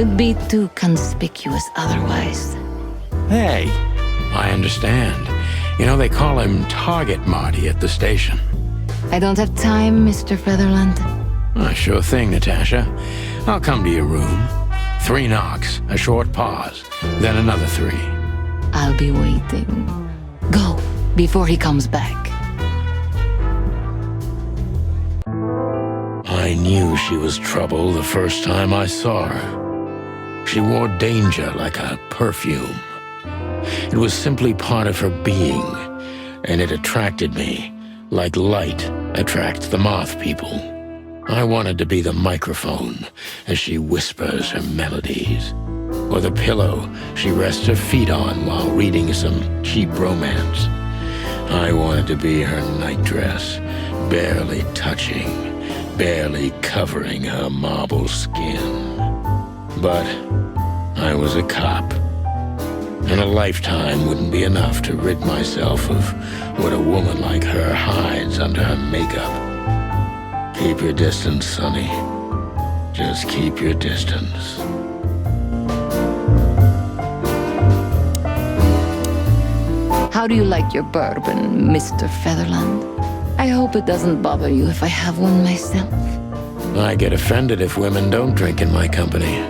You'd be too conspicuous otherwise. Hey, I understand. You know, they call him Target Marty at the station. I don't have time, Mr. Featherland. Sure thing, Natasha. I'll come to your room. 3 knocks, a short pause, then another 3. I'll be waiting. Go, before he comes back. I knew she was trouble the first time I saw her. She wore danger like a perfume. It was simply part of her being, and it attracted me, like light attracts the moth people. I wanted to be the microphone as she whispers her melodies, or the pillow she rests her feet on while reading some cheap romance. I wanted to be her nightdress, barely touching, barely covering her marble skin. But I was a cop, and a lifetime wouldn't be enough to rid myself of what a woman like her hides under her makeup. Keep your distance, Sonny. Just keep your distance. How do you like your bourbon, Mr. Featherland? I hope it doesn't bother you if I have one myself. I get offended if women don't drink in my company.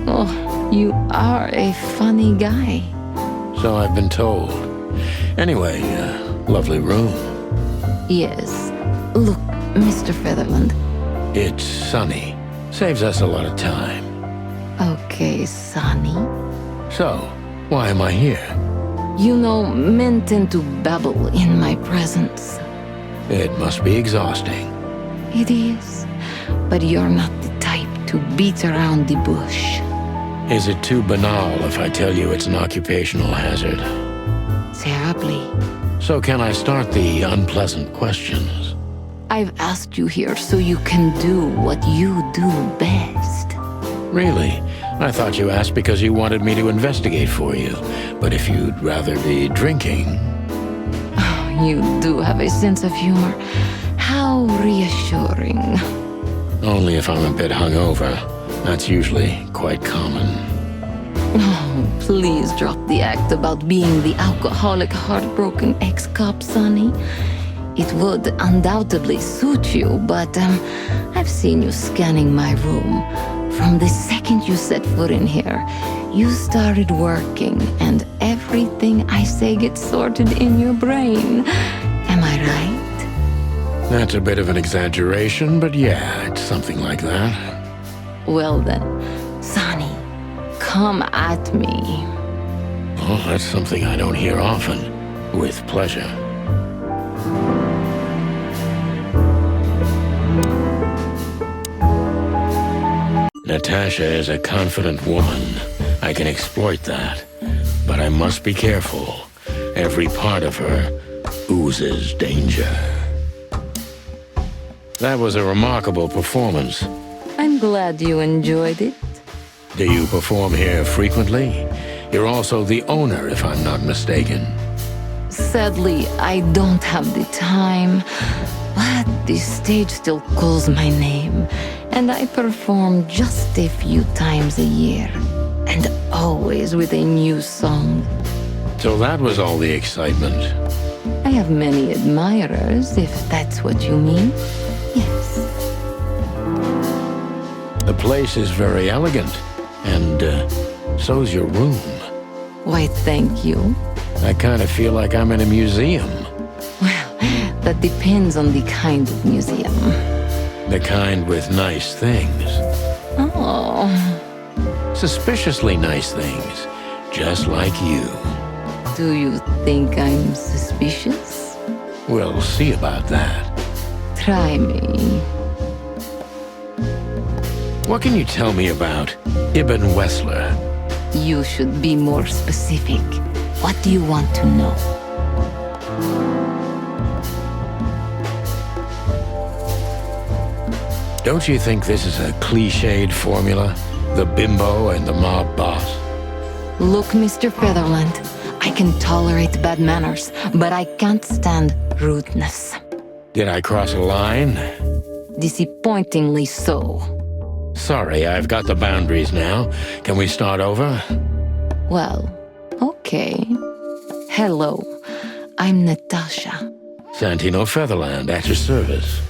Oh, you are a funny guy. So I've been told. Anyway, lovely room. Yes. Look, Mr. Featherland. It's sunny. Saves us a lot of time. Okay, Sonny. So, why am I here? You know, men tend to babble in my presence. It must be exhausting. It is. But you're not the type to beat around the bush. Is it too banal if I tell you it's an occupational hazard? Terribly. So can I start the unpleasant questions? I've asked you here so you can do what you do best. Really? I thought you asked because you wanted me to investigate for you. But if you'd rather be drinking... You do have a sense of humor. How reassuring. Only if I'm a bit hungover. That's usually quite common. Oh, please drop the act about being the alcoholic, heartbroken ex-cop, Sonny. It would undoubtedly suit you, but I've seen you scanning my room. From the second you set foot in here, you started working, and everything I say gets sorted in your brain. Am I right? That's a bit of an exaggeration, but yeah, it's something like that. Well then, Sonny, come at me. Oh, that's something I don't hear often. With pleasure. Natasha is a confident woman. I can exploit that. But I must be careful. Every part of her oozes danger. That was a remarkable performance. I'm glad you enjoyed it. Do you perform here frequently? You're also the owner, if I'm not mistaken. Sadly, I don't have the time, but the stage still calls my name, and I perform just a few times a year, and always with a new song. So that was all the excitement. I have many admirers, if that's what you mean. Yes. The place is very elegant, and so's your room. Why, thank you. I kind of feel like I'm in a museum. Well, that depends on the kind of museum. The kind with nice things. Oh. Suspiciously nice things, just like you. Do you think I'm suspicious? We'll see about that. Try me. What can you tell me about Ibn Wessler? You should be more specific. What do you want to know? Don't you think this is a cliched formula? The bimbo and the mob boss? Look, Mr. Featherland, I can tolerate bad manners, but I can't stand rudeness. Did I cross a line? Disappointingly so. Sorry, I've got the boundaries now. Can we start over? Well, okay. Hello, I'm Natasha. Santino Featherland, at your service.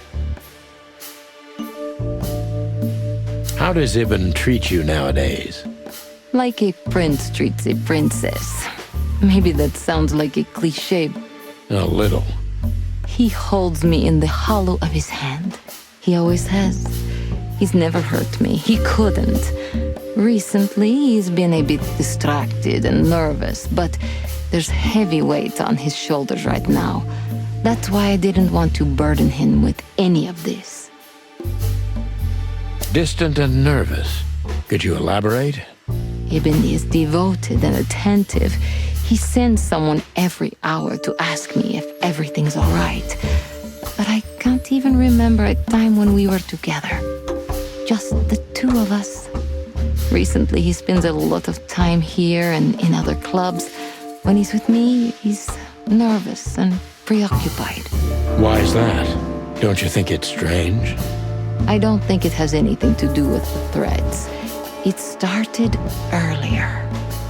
How does Ibn treat you nowadays? Like a prince treats a princess. Maybe that sounds like a cliché. A little. He holds me in the hollow of his hand. He always has. He's never hurt me. He couldn't. Recently, he's been a bit distracted and nervous, but there's heavy weight on his shoulders right now. That's why I didn't want to burden him with any of this. Distant and nervous. Could you elaborate? Ibn is devoted and attentive. He sends someone every hour to ask me if everything's all right. But I can't even remember a time when we were together. Just the two of us. Recently, he spends a lot of time here and in other clubs. When he's with me, he's nervous and preoccupied. Why is that? Don't you think it's strange? I don't think it has anything to do with the threats. It started earlier.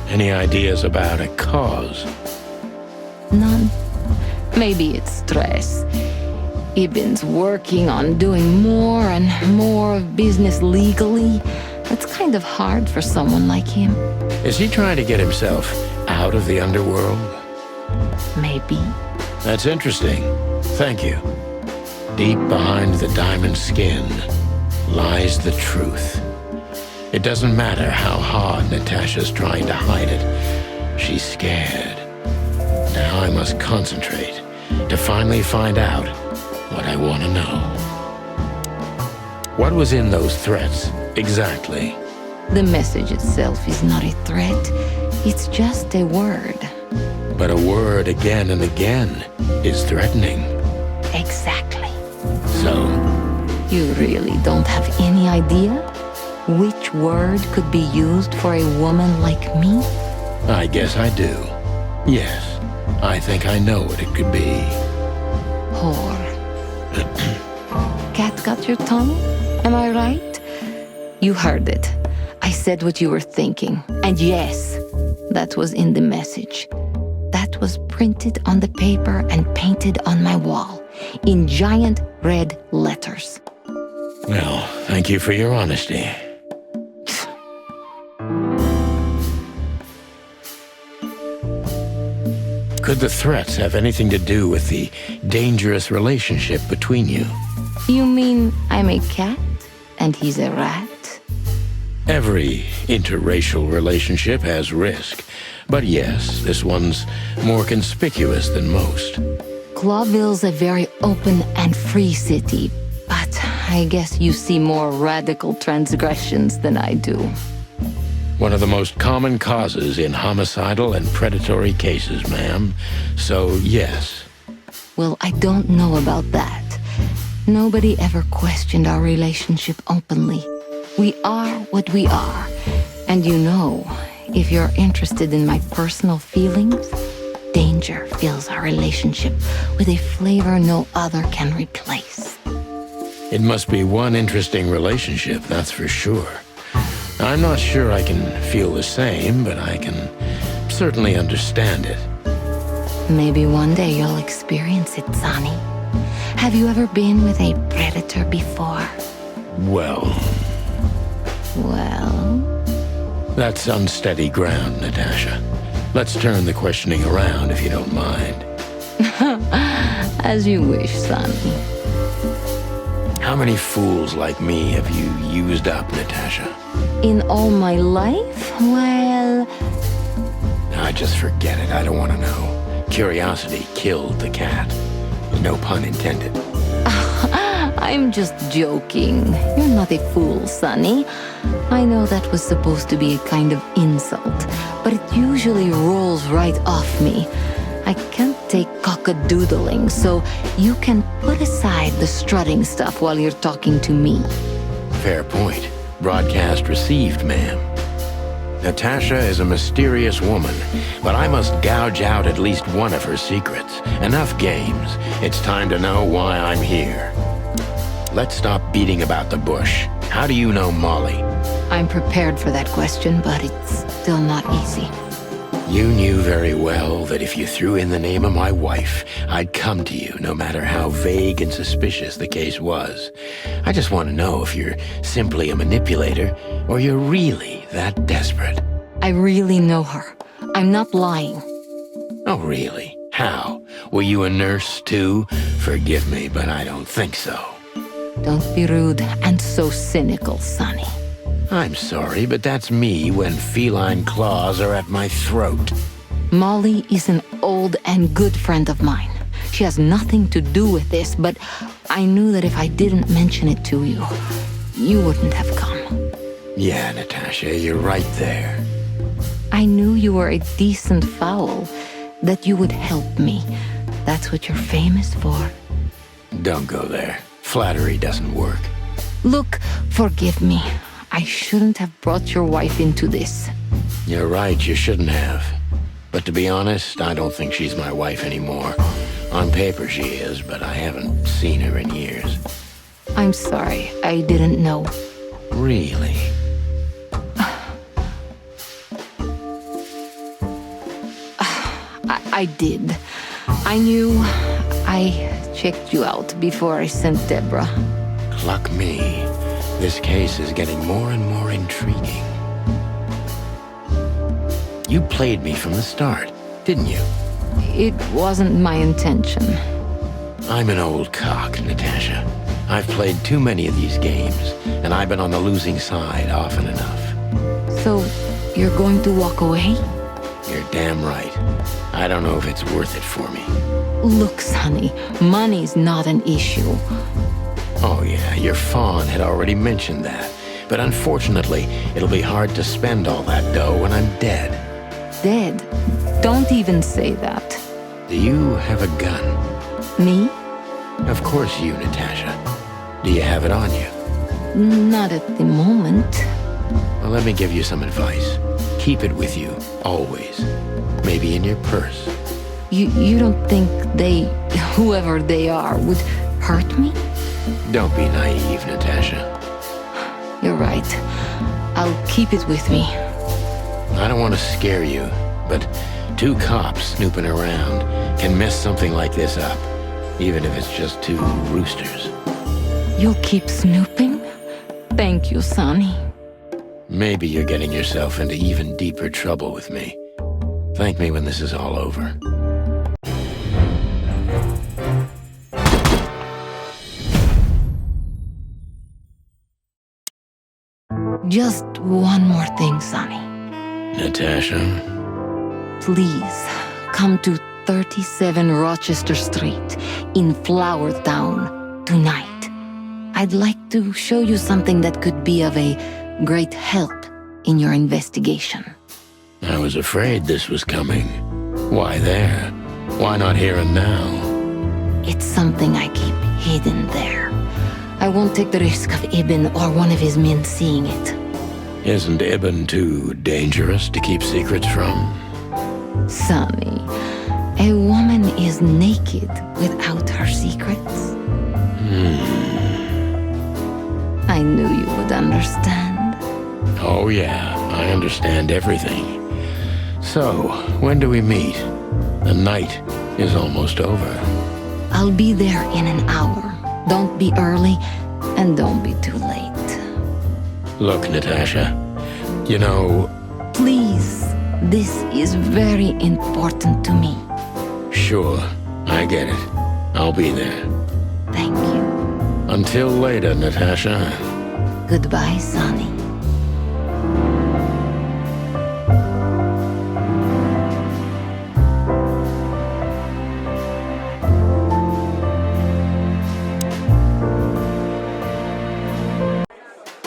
Any ideas about a cause? None. Maybe it's stress. Ibn's working on doing more and more of business legally. That's kind of hard for someone like him. Is he trying to get himself out of the underworld? Maybe. That's interesting. Thank you. Deep behind the diamond skin lies the truth. It doesn't matter how hard Natasha's trying to hide it. She's scared. Now I must concentrate to finally find out what I want to know. What was in those threats, exactly? The message itself is not a threat. It's just a word. But a word again and again is threatening. Exactly. So, You really don't have any idea which word could be used for a woman like me? I guess I do. Yes, I think I know what it could be. Whore. Cat got your tongue? Am I right? You heard it. I said what you were thinking. And yes, that was in the message. That was printed on the paper and painted on my wall in giant red letters. Well, thank you for your honesty. Could the threats have anything to do with the dangerous relationship between you? You mean I'm a cat and he's a rat? Every interracial relationship has risk. But yes, this one's more conspicuous than most. Clawville's a very open and free city, but I guess you see more radical transgressions than I do. One of the most common causes in homicidal and predatory cases, ma'am. So, yes. Well, I don't know about that. Nobody ever questioned our relationship openly. We are what we are. And you know, if you're interested in my personal feelings, danger fills our relationship with a flavor no other can replace. It must be one interesting relationship, that's for sure. I'm not sure I can feel the same, but I can certainly understand it. Maybe one day you'll experience it, Sonny. Have you ever been with a predator before? Well, that's unsteady ground, Natasha. Let's turn the questioning around, if you don't mind. As you wish, Sonny. How many fools like me have you used up, Natasha? In all my life? Well... I just forget it. I don't want to know. Curiosity killed the cat. No pun intended. I'm just joking. You're not a fool, Sonny. I know that was supposed to be a kind of insult, but it usually rolls right off me. I can't take cock-a-doodling, so you can put aside the strutting stuff while you're talking to me. Fair point. Broadcast received, ma'am. Natasha is a mysterious woman, but I must gouge out at least one of her secrets. Enough games. It's time to know why I'm here. Let's stop beating about the bush. How do you know Molly? I'm prepared for that question, but it's still not easy. You knew very well that if you threw in the name of my wife, I'd come to you, no matter how vague and suspicious the case was. I just want to know if you're simply a manipulator, or you're really that desperate. I really know her. I'm not lying. Oh, really? How? Were you a nurse, too? Forgive me, but I don't think so. Don't be rude and so cynical, Sonny. I'm sorry, but that's me when feline claws are at my throat. Molly is an old and good friend of mine. She has nothing to do with this, but I knew that if I didn't mention it to you, you wouldn't have come. Yeah, Natasha, you're right there. I knew you were a decent fowl, that you would help me. That's what you're famous for. Don't go there. Flattery doesn't work. Look, forgive me. I shouldn't have brought your wife into this. You're right, you shouldn't have. But to be honest, I don't think she's my wife anymore. On paper she is, but I haven't seen her in years. I'm sorry, I didn't know. Really? I did. I knew. I checked you out before I sent Deborah. Cluck me. This case is getting more and more intriguing. You played me from the start, didn't you? It wasn't my intention. I'm an old cock, Natasha. I've played too many of these games, and I've been on the losing side often enough. So, you're going to walk away? You're damn right. I don't know if it's worth it for me. Look, Sonny, money's not an issue. Oh yeah, your fawn had already mentioned that. But unfortunately, it'll be hard to spend all that dough when I'm dead. Dead? Don't even say that. Do you have a gun? Me? Of course you, Natasha. Do you have it on you? Not at the moment. Well, let me give you some advice. Keep it with you, always. Maybe in your purse. You don't think they, whoever they are, would hurt me? Don't be naive, Natasha. You're right. I'll keep it with me. I don't want to scare you, but 2 cops snooping around can mess something like this up, even if it's just 2 roosters. You'll keep snooping? Thank you, Sonny. Maybe you're getting yourself into even deeper trouble with me. Thank me when this is all over. Just one more thing, Sonny. Natasha? Please, come to 37 Rochester Street in Flower Town tonight. I'd like to show you something that could be of a great help in your investigation. I was afraid this was coming. Why there? Why not here and now? It's something I keep hidden there. I won't take the risk of Ibn or one of his men seeing it. Isn't Ibn too dangerous to keep secrets from? Sonny, a woman is naked without her secrets. I knew you would understand. Oh yeah, I understand everything. So, when do we meet? The night is almost over. I'll be there in an hour. Don't be early, and don't be too late. Look, Natasha, you know... Please, this is very important to me. Sure, I get it. I'll be there. Thank you. Until later, Natasha. Goodbye, Sonny.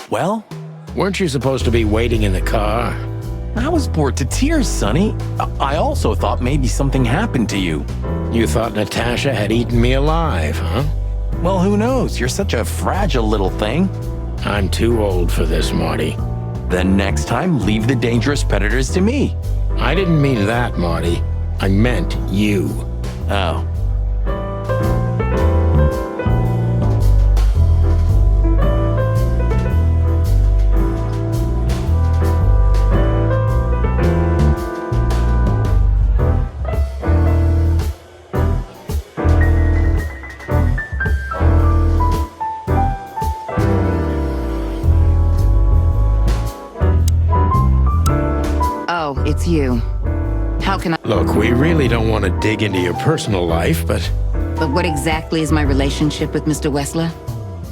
Well, Weren't you supposed to be waiting in the car? I was bored to tears, Sonny. I also thought maybe something happened to you. You thought Natasha had eaten me alive, huh? Well, who knows? You're such a fragile little thing. I'm too old for this, Marty. Then next time, leave the dangerous predators to me. I didn't mean that, Marty. I meant you. Oh. Oh, it's you. How can I... Look, we really don't want to dig into your personal life, but But what exactly is my relationship with Mr. Wessler?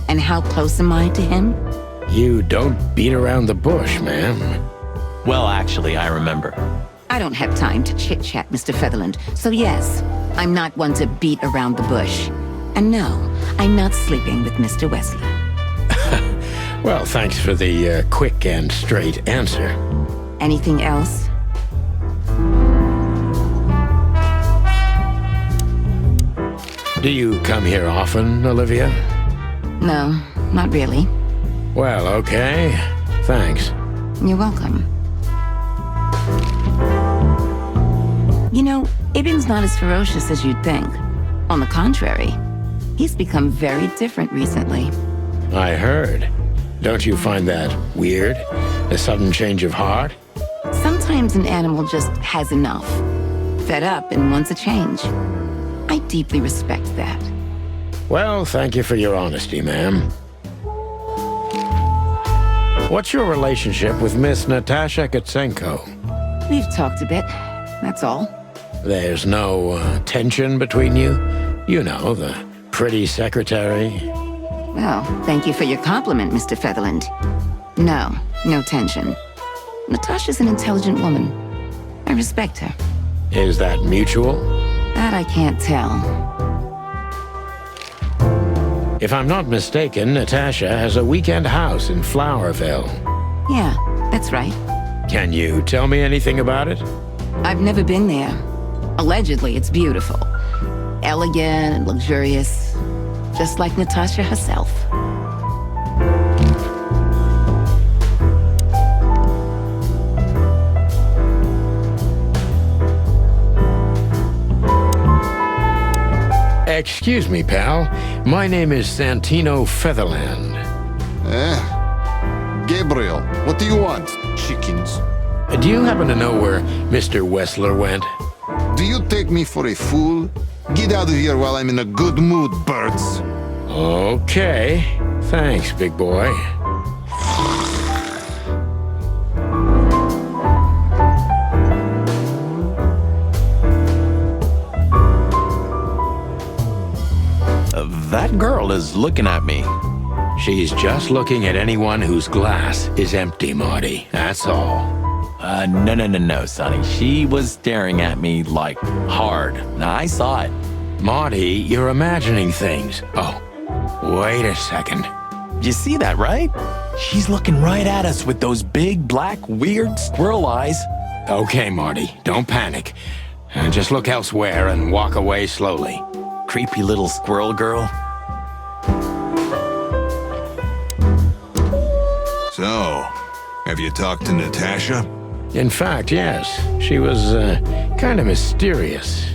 And how close am I to him? you don't beat around the bush, ma'am. Well, actually, I remember. I don't have time to chit-chat, Mr. Featherland. So yes, I'm not one to beat around the bush. And no, I'm not sleeping with Mr. Wessler. Well, thanks for the quick and straight answer. Anything else? Do you come here often, Olivia? No, not really. Well, okay. Thanks. You're welcome. You know, Ibn's not as ferocious as you'd think. On the contrary, he's become very different recently. I heard. Don't you find that weird? A sudden change of heart? Sometimes an animal just has enough. Fed up and wants a change. I deeply respect that. Well, thank you for your honesty, ma'am. What's your relationship with Miss Natasha Kutsenko? We've talked a bit, that's all. There's no tension between you? You know, the pretty secretary. Well, thank you for your compliment, Mr. Featherland. No, no tension. Natasha's an intelligent woman. I respect her. Is that mutual? That I can't tell. If I'm not mistaken, Natasha has a weekend house in Flowerville. Yeah, that's right. Can you tell me anything about it? I've never been there. Allegedly, it's beautiful. Elegant and luxurious. Just like Natasha herself. Excuse me, pal. My name is Santino Featherland. Gabriel, what do you want? Chickens. Do you happen to know where Mr. Wessler went? Do you take me for a fool? Get out of here while I'm in a good mood, birds. Okay. Thanks, big boy. That girl is looking at me. She's just looking at anyone whose glass is empty, Marty. That's all. No, Sonny. She was staring at me, like, hard. Now, I saw it. Marty, you're imagining things. Oh, wait a second. You see that, right? She's looking right at us with those big, black, weird squirrel eyes. Okay, Marty, don't panic. Just look elsewhere and walk away slowly. Creepy little squirrel girl. So, have you talked to Natasha? In fact, yes. She was kind of mysterious.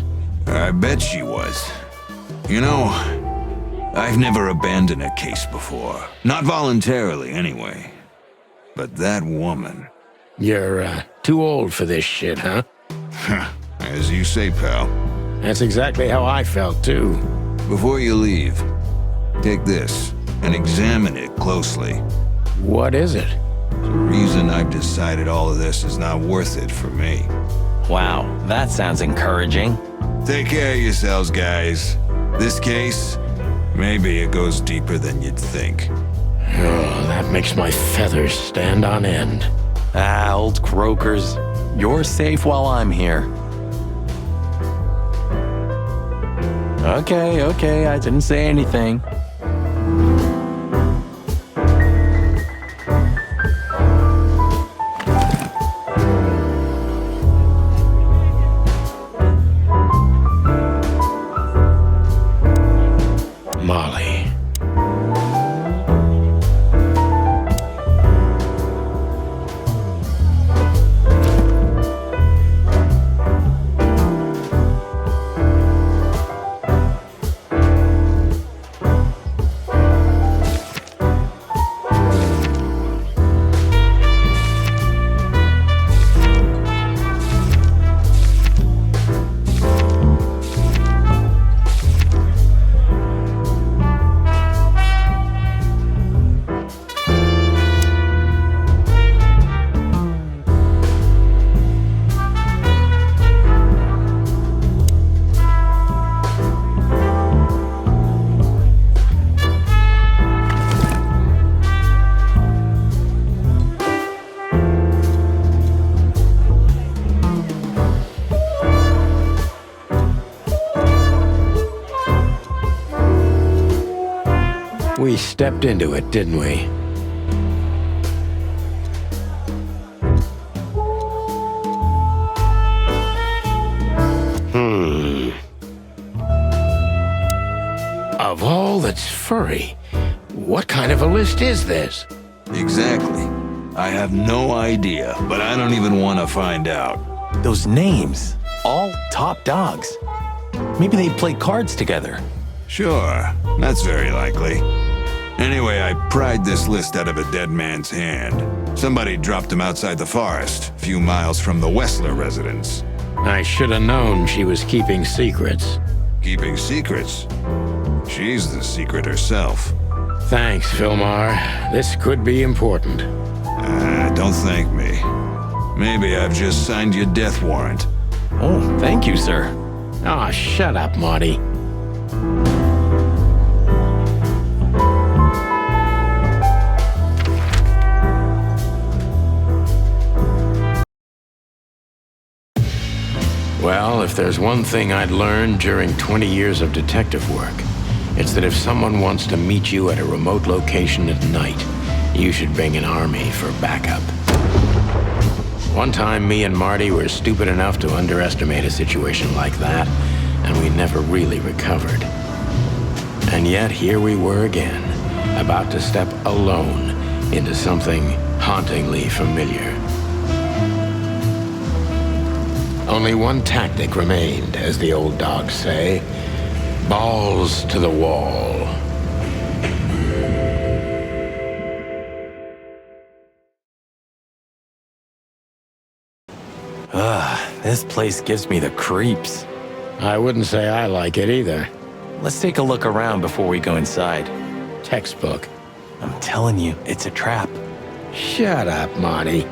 I bet she was. You know, I've never abandoned a case before. Not voluntarily, anyway. But that woman... You're too old for this shit, huh? As you say, pal. That's exactly how I felt, too. Before you leave, take this and examine it closely. What is it? The reason I've decided all of this is not worth it for me. Wow, that sounds encouraging. Take care of yourselves, guys. This case, maybe it goes deeper than you'd think. Oh, that makes my feathers stand on end. Ah, old croakers. You're safe while I'm here. Okay, I didn't say anything. Molly. stepped into it, didn't we? Of all that's furry, what kind of a list is this? Exactly. I have no idea, but I don't even want to find out. Those names, all top dogs. Maybe they play cards together. Sure, that's very likely. Anyway, I pried this list out of a dead man's hand. Somebody dropped him outside the forest, a few miles from the Wessler residence. I should have known she was keeping secrets. Keeping secrets? She's the secret herself. Thanks, Filmar. This could be important. Don't thank me. Maybe I've just signed your death warrant. Oh, thank you, sir. Aw, shut up, Marty. Well, if there's one thing I'd learned during 20 years of detective work, it's that if someone wants to meet you at a remote location at night, you should bring an army for backup. One time, me and Marty were stupid enough to underestimate a situation like that, and we never really recovered. And yet, here we were again, about to step alone into something hauntingly familiar. Only one tactic remained, as the old dogs say. Balls to the wall. This place gives me the creeps. I wouldn't say I like it either. Let's take a look around before we go inside. Textbook. I'm telling you, it's a trap. Shut up, Marty.